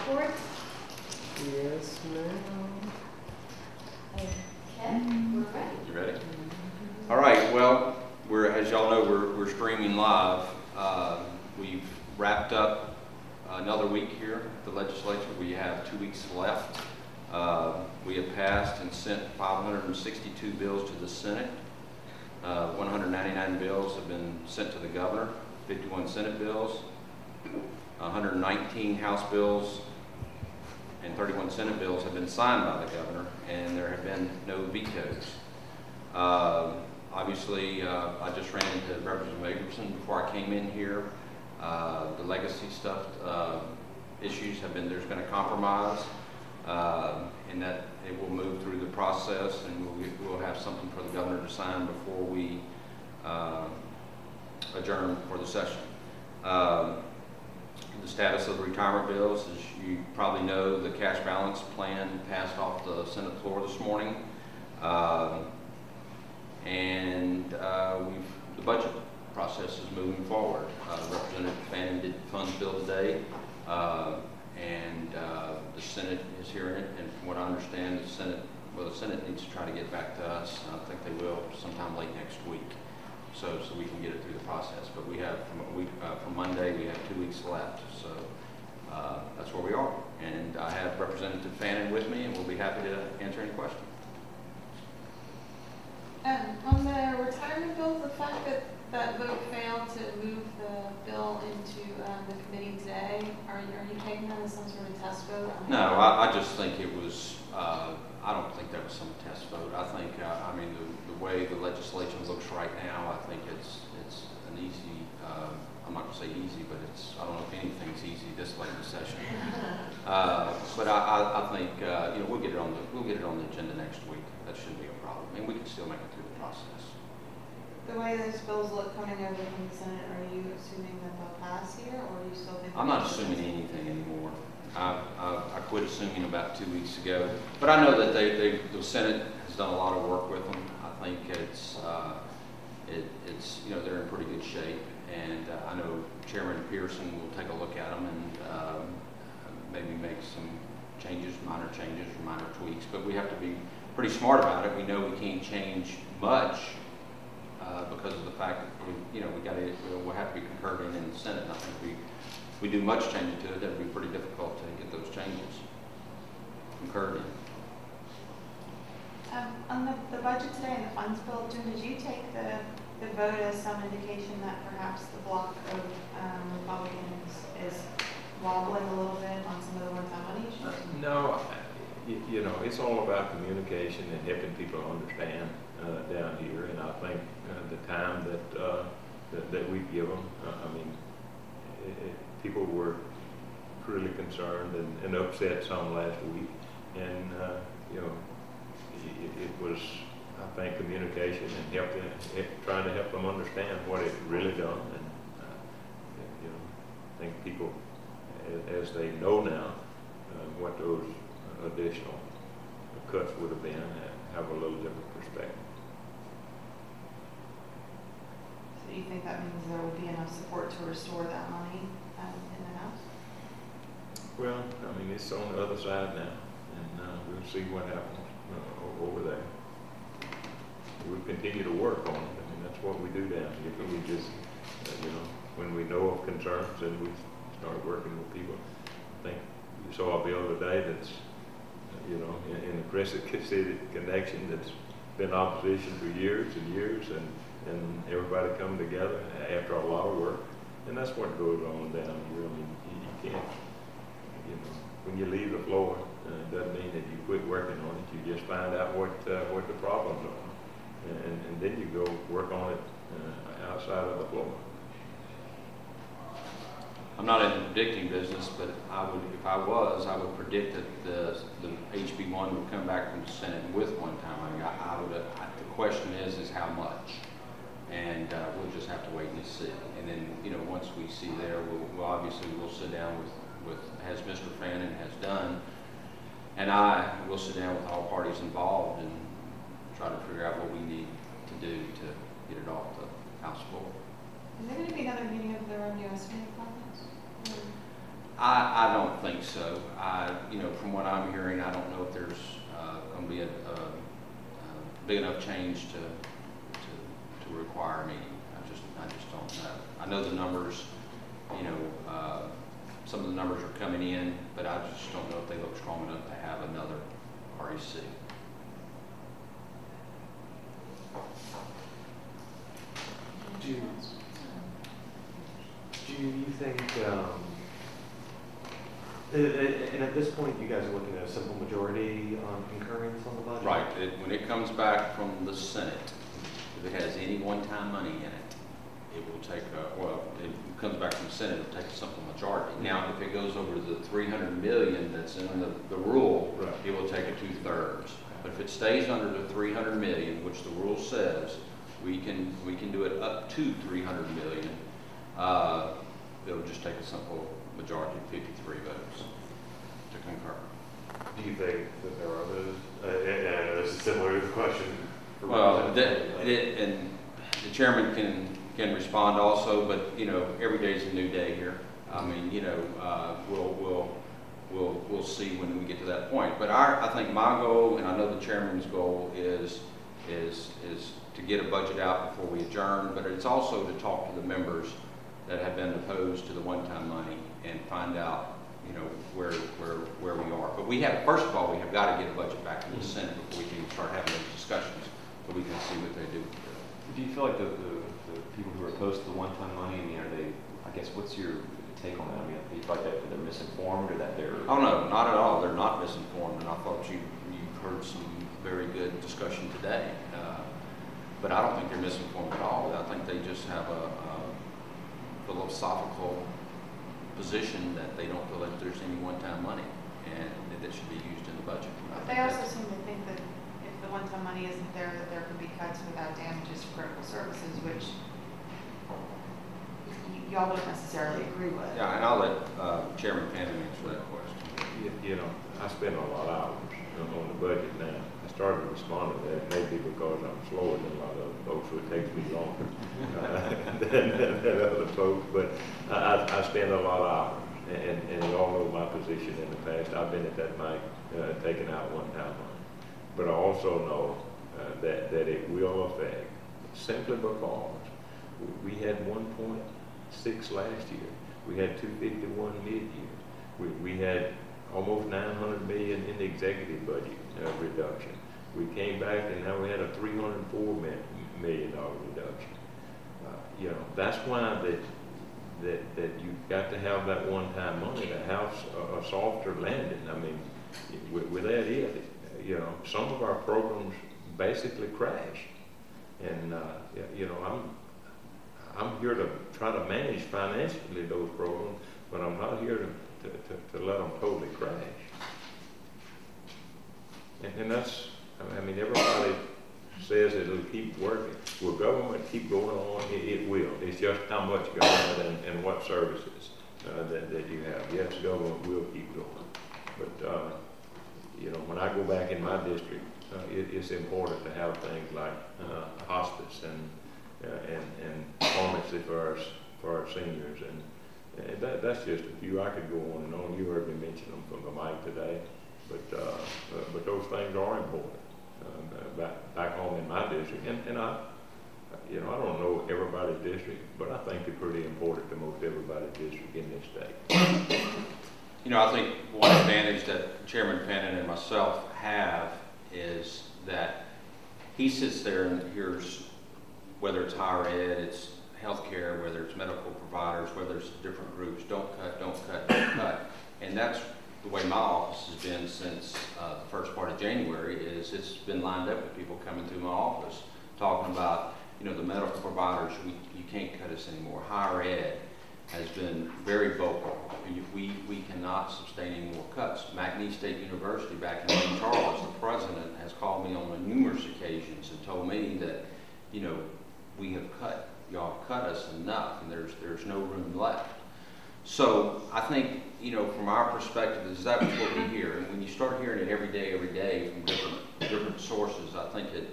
report? Yes, ma'am. Okay, we're ready. You ready? All right. Well, as y'all know, we're streaming live. We've wrapped up another week here at the legislature. We have 2 weeks left. We have passed and sent 562 bills to the Senate. 199 bills have been sent to the governor. 51 Senate bills, 119 House bills, and 31 Senate bills have been signed by the governor, and there have been no vetoes. Obviously, I just ran into Representative Abramson before I came in here. The legacy stuff issues have been, there's been a compromise, and that it will move through the process, and we'll have something for the governor to sign before we adjourn for the session. The status of the retirement bills, as you probably know, the cash balance plan passed off the Senate floor this morning. The budget process is moving forward. Representative Fannin did the funds bill today, and the Senate is hearing it. And from what I understand, the Senate needs to try to get back to us. I think they will sometime late next week, so we can get it through the process. But we have from Monday, we have 2 weeks left, so that's where we are. And I have Representative Fannin with me, and we'll be happy to answer any questions. On the retirement bill, the fact that that vote failed to move the bill into the committee today, are you taking that as some sort of test vote? No, I just think it was, I don't think there was some test vote. I think, I mean, the way the legislation looks right now, I think it's an easy, I'm not going to say easy, but I don't know if anything's easy this late in the session. But I think, you know, we'll get it on the agenda next week. That shouldn't be a problem. And we can still make it through the process. The way those bills look coming over from the Senate, are you assuming that they'll pass here, or do you still think? I'm not assuming anything anymore. I quit assuming about 2 weeks ago. But I know that the Senate has done a lot of work with them. I think it's you know, they're in pretty good shape. And I know Chairman Pearson will take a look at them and maybe make some changes, minor tweaks. But we have to be pretty smart about it. We know we can't change much because of the fact that we'll have to be concurred in the Senate. And I think we do much changing to it, that would be pretty difficult to get those changes concurred in. On the budget today and the funds bill, Jim, did you take the vote as some indication that perhaps the block of Republicans is wobbling a little bit on some of the one-time money issues? No, you know, it's all about communication and helping people understand down here, and I think the time that we give them, I mean, people were really concerned and upset some last week, and you know, it was, I think, communication and trying to help them understand what it really done, and you know, I think people, as they know now, what those additional cuts would have been, have a little different perspective. So do you think that means there will be enough support to restore that money in the House? Well, I mean, it's on the other side now, and we'll see what happens over there. We'll continue to work on it. I mean, that's what we do down here. But we just, you know, when we know of concerns, then we start working with people. I think you saw a bill today that's, you know, in the Crescent City connection that's been opposition for years and years, and everybody coming together after a lot of work. And that's what goes on down here. I mean, you can't, you know, when you leave the floor, it doesn't mean that you quit working on it. You just find out what the problems are. And then you go work on it outside of the floor. I'm not in the predicting business, but if I was, I would predict that the HB1 would come back from the Senate with one-time. I mean, the question is how much, and we'll just have to wait and see. And then, you know, once we see there, we'll obviously sit down with as Mr. Fannin has done, and we'll sit down with all parties involved and try to figure out what we need to do to get it off the House floor. Is there going to be another meeting of the Revenue Estimating Conference? I don't think so. From what I'm hearing, I don't know if there's going to be a big enough change to require a meeting. I just don't know. I know the numbers, some of the numbers are coming in, but I just don't know if they look strong enough to have another REC. Do you think, and at this point, you guys are looking at a simple majority on concurrence on the budget? Right. When it comes back from the Senate, if it has any one-time money in it, it will take, it comes back from the Senate, it'll take a simple majority. Now, if it goes over the 300 million that's in the rule, right, it will take a 2/3. But if it stays under the 300 million, which the rule says, we can do it up to 300 million. It'll just take a simple majority of 53 votes to concur. Do you think that there are others? And this is similar to the question. Well, and the chairman can respond also, but every day is a new day here. I mean, we'll see when we get to that point. But I think my goal, and I know the chairman's goal, is to get a budget out before we adjourn. But it's also to talk to the members that have been opposed to the one-time money and find out, where we are. But first of all, we have got to get a budget back to the Senate before we can start having those discussions, so we can see what they do. Do you feel like the people who are opposed to the one-time money, are they, I guess, what's your take on that? Do you feel like that they're misinformed, or that they're... Oh, no, not at all. They're not misinformed, and I thought you've heard some very good discussion today. But I don't think they're misinformed at all. I think they just have a philosophical position that they don't feel like there's any one-time money and that should be used in the budget. But they also seem to think that if the one-time money isn't there, that there can be cuts without damages to critical services, which y'all don't necessarily agree with. Yeah, and I'll let Chairman Pannon answer that question. I spend a lot of hours on the budget now. I started responding to that maybe because I'm slower than a lot of other folks, so it takes me longer than other folks. But I spend a lot of hours, and you all know my position in the past. I've been at that mic taking out one-time money. But I also know that it will affect, simply because we had 1.6 last year. We had 251 mid-year. We had almost 900 million in the executive budget reduction. We came back and now we had a $304 million reduction. That's why that you've got to have that one-time money to have a softer landing. I mean, with that some of our programs basically crash. And I'm here to try to manage financially those programs, but I'm not here to let them totally crash. And that's, everybody says it'll keep working. Will government keep going on? It will. It's just how much government and what services that you have. Yes, government will keep going. But, when I go back in my district, it's important to have things like hospice and pharmacy for our seniors. And that's just a few. I could go on and on. You heard me mention them from the mic today. But those things are important back home in my district. And I don't know everybody's district, but I think they're pretty important to most everybody's district in this state. I think one advantage that Chairman Pannon and myself have is that he sits there and hears, whether it's higher ed, it's healthcare, whether it's medical providers, whether it's different groups, don't cut, don't cut, don't cut. And that's the way my office has been since the first part of January. Is it's been lined up with people coming through my office talking about, the medical providers, you can't cut us anymore. Higher ed has been very vocal. We cannot sustain any more cuts. McNeese State University back in St. Charles, the president has called me on numerous occasions and told me that, we have cut, y'all have cut us enough, and there's no room left. So I think, from our perspective, is that what we hear. And when you start hearing it every day from different sources, I think it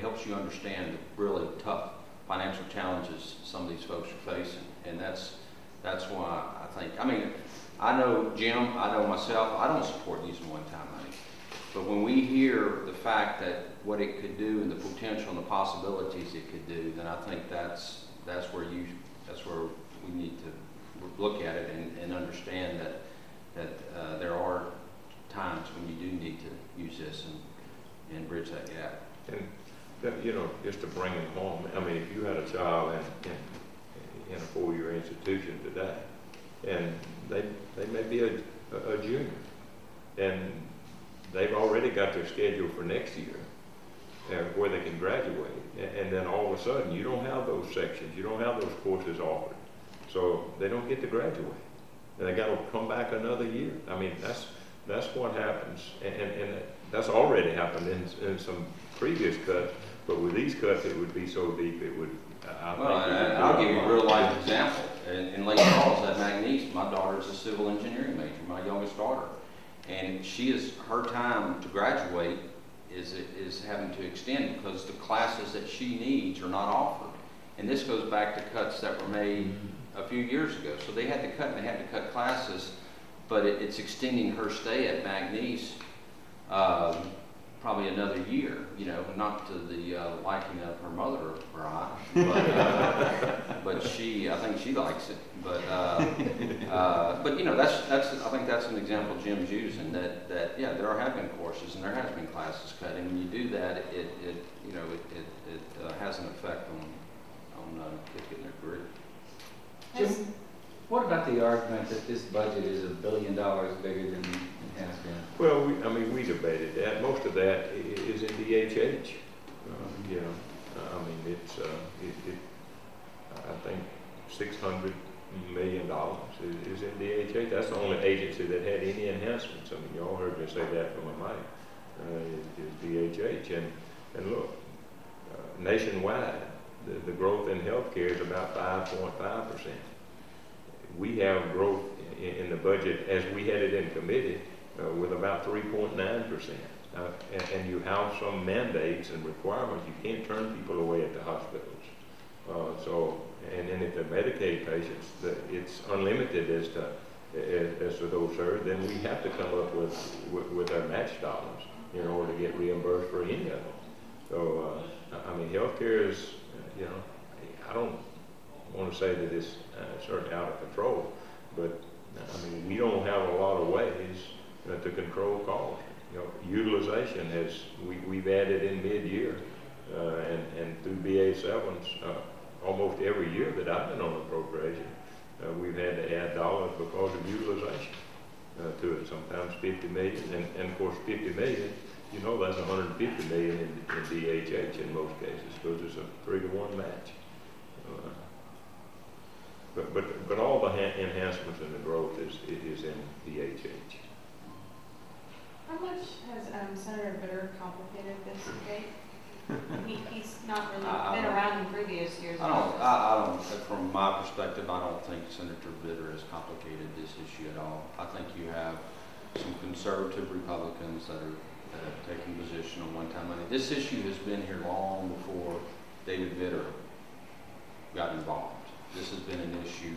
helps you understand the really tough financial challenges some of these folks are facing. And that's why I think, I mean, I know Jim, I know myself, I don't support using one-time money. But when we hear the fact that what it could do and the potential and the possibilities it could do, then I think that's where we need to look at it and understand that there are times when you do need to use this and bridge that gap. And that, you know, just to bring it home, I mean, if you had a child in a four-year institution today, and they may be a junior, and they've already got their schedule for next year, where they can graduate, and then all of a sudden you don't have those sections, you don't have those courses offered, so they don't get to graduate, and they got to come back another year. I mean, that's what happens, and that's already happened in some previous cuts, but with these cuts it would be so deep it would. I'll give you a real life example. In Lake Charles at McNeese, my daughter is a civil engineering major, my youngest daughter. And her time to graduate is having to extend because the classes that she needs are not offered. And this goes back to cuts that were made a few years ago. So they had to cut classes, but it's extending her stay at McNeese probably another year, you know, not to the liking of her mother or I, but I think she likes it. But you know, I think that's an example Jim's using that yeah, there have been courses and there has been classes cut, and when you do that, it has an effect on kids getting their career. Jim, what about the argument that this budget is $1 billion bigger than it has been? Well, we debated that. Most of that is in DHH. You know, I mean, it's I think $600 million is in DHH. That's the only agency that had any enhancements. I mean, you all heard me say that from a mic. Is DHH, and look, nationwide, the growth in healthcare is about 5.5%. We have growth in the budget as we had it in committee with about 3.9%. And you have some mandates and requirements. You can't turn people away at the hospitals. And then if they're Medicaid patients, it's unlimited as to those served. Then we have to come up with our match dollars in order to get reimbursed for any of them. So I mean, healthcare is, you know, I don't want to say that it's certainly out of control, but I mean, we don't have a lot of ways to control costs. You know, utilization we've added in mid-year, and through BA7s, almost every year that I've been on appropriation, we've had to add dollars because of utilization to it. Sometimes 50 million, and of course 50 million, you know, that's 150 million in DHH in most cases because it's a 3-to-1 match. But all the enhancements and the growth is in DHH. How much has Senator Bitter complicated this debate? He's not really been around in previous years. I don't, from my perspective, I don't think Senator Bitter has complicated this issue at all. I think you have some conservative Republicans that have taken position on one-time money. This issue has been here long before David Bitter got involved. This has been an issue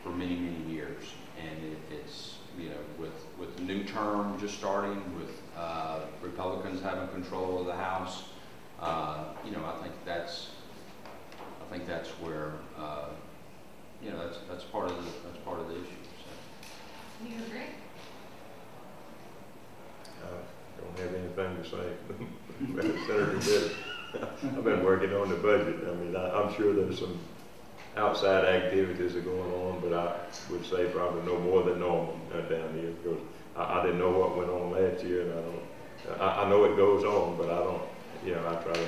for many, many years, and it's, you know, with the new term just starting, with Republicans having control of the House, you know, I think that's where, you know, that's part of the issue. So. Do you agree? Don't have anything to say. Senator Bitter. I've been working on the budget. I mean, I'm sure there's some outside activities are going on, but I would say probably no more than normal down here because I didn't know what went on last year, and I know it goes on, but I don't. You know, I try to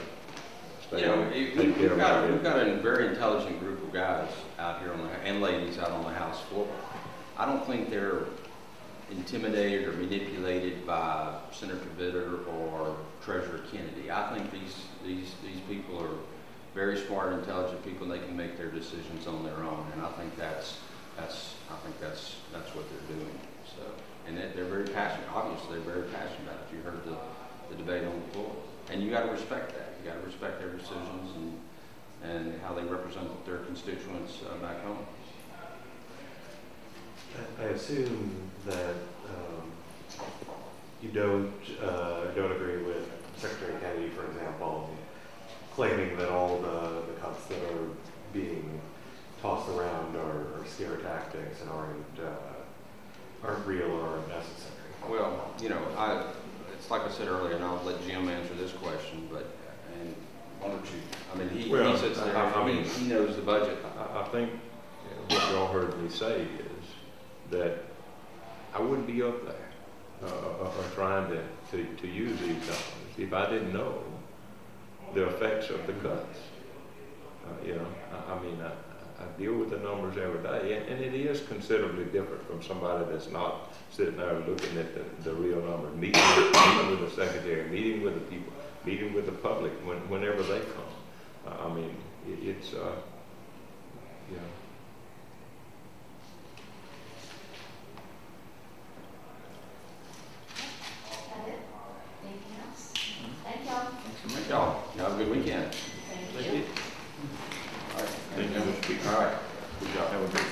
stay. You know, we've got a very intelligent group of guys out here and ladies out on the House floor. I don't think they're intimidated or manipulated by Senator Bitter or Treasurer Kennedy. I think these people are very smart, intelligent people, and they can make their decisions on their own. And I think that's what they're doing. So, and they're very passionate. Obviously, they're very passionate about it. You heard the debate on the floor, and you got to respect that. You got to respect their decisions, and how they represent their constituents back home. I assume that you don't agree with Secretary Kennedy, for example, claiming that all the cuts that are being tossed around are scare tactics and aren't real or aren't necessary. Well, you know, it's like I said earlier, and I'll let Jim answer this question, and why don't you, I mean, he sits there, I mean, he knows the budget. I think what y'all heard me say is that I wouldn't be up there trying to use these numbers if I didn't know the effects of the cuts. You know, I mean, I deal with the numbers every day, and it is considerably different from somebody that's not sitting there looking at the real numbers, meeting with the secretary, meeting with the people, meeting with the public whenever they come. I mean, it's you know. That it? Anything else? Thank y'all. Thank y'all. Have a good weekend. Thank you. All right. Thank you. All right. Good job. Have a good